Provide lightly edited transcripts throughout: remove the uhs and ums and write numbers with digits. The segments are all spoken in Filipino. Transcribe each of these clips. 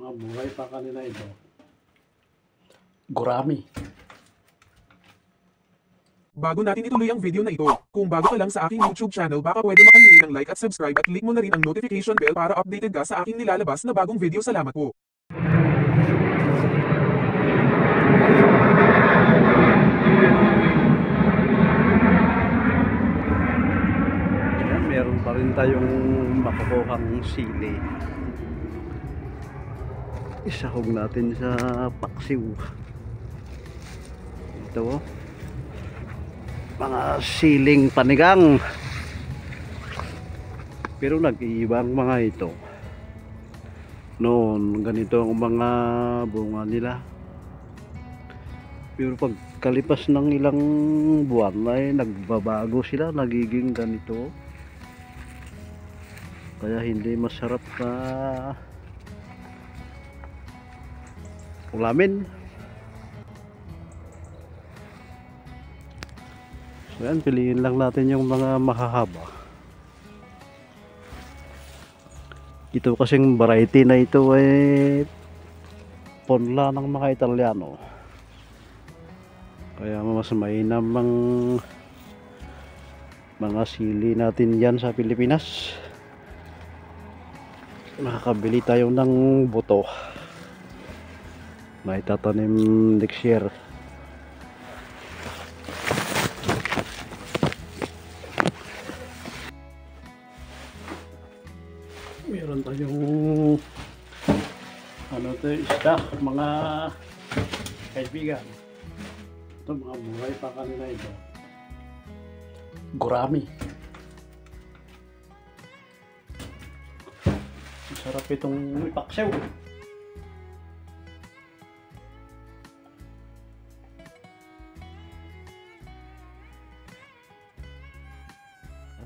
Mga buhay pa kanina ito. Gurami. Bago natin ituloy ang video na ito, kung bago ka lang sa aking YouTube channel baka pwede makahingi ng like at subscribe at click mo na rin ang notification bell para updated ka sa aking nilalabas na bagong video. Salamat po. Ayan, meron pa rin tayong makukuhang sili. Isahog natin sa paksiw. Ito oh. Mga siling panigang. Pero nag-iibang mga ito. Noon, ganito ang mga bunga nila. Pero pagkalipas ng ilang buwan ay nagbabago sila, nagiging ganito. Kaya hindi masarap na ulamin. So yan, piliin lang natin yung mga mahahaba. Ito kasing variety na ito ay ponla ng mga Italyano. Kaya mas mainam ang mga sili natin yan sa Pilipinas. Nakakabili tayo ng buto na itatanim next year. Meron tayong ano to, isda, mga kaibigan. Ito mga buhay pa kanina ito. Gurami. Masarap itong ipaksiw.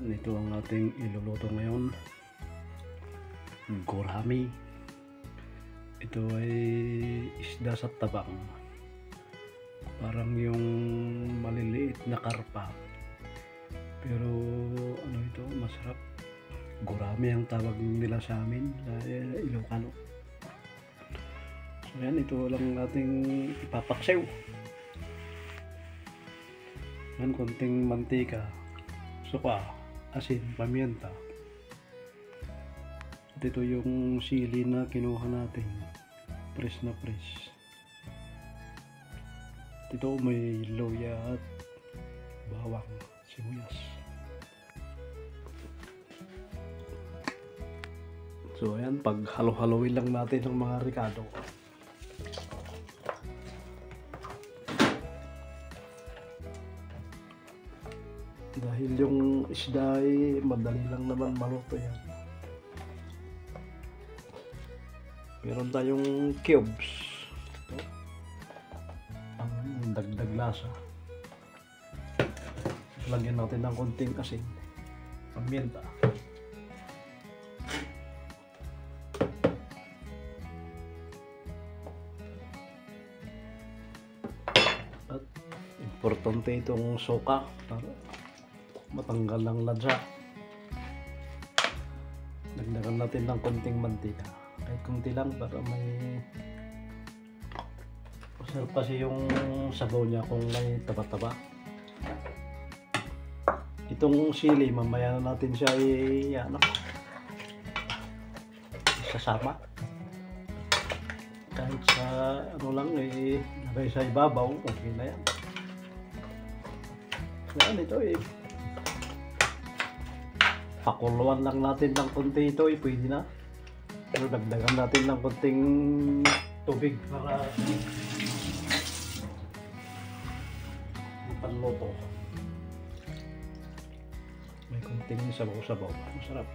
Ito ang ating iluluto ngayon. Gurami. Ito ay isda sa tabang. Parang yung maliliit na karpa. Pero ano ito, masarap. Gurami ang tawag nila sa amin sa Ilocano. So yan, ito lang ating ipapaksiw. Yan, konting mantika, suka, asin, pamienta. At ito yung sili na kinuha natin, fresh na fresh. At ito may luya at bawang, sibuyas. So ayan, pag halo-haloin lang natin ng mga ricado. Dahil yung isda ay madali lang naman maluto yan. Meron tayong cubes. Ito. Ang dagdag lasa. Lagyan natin ng konting asin. Pamienta. At importante itong suka para matanggal ang lansa. Dagdagan natin ng konting mantika. Kahit konti lang para may masarap kasi yung sabaw niya kung may taba-taba. Itong sili mamaya na natin siya sasama. Kahit sa ano lang lagay sa ibabaw, okay na yan. Yan ito pakuluan lang natin ng konti ito pwede na. Pero dagdagan natin ng konting tubig para panluto. May konting sabaw-sabaw. Masarap.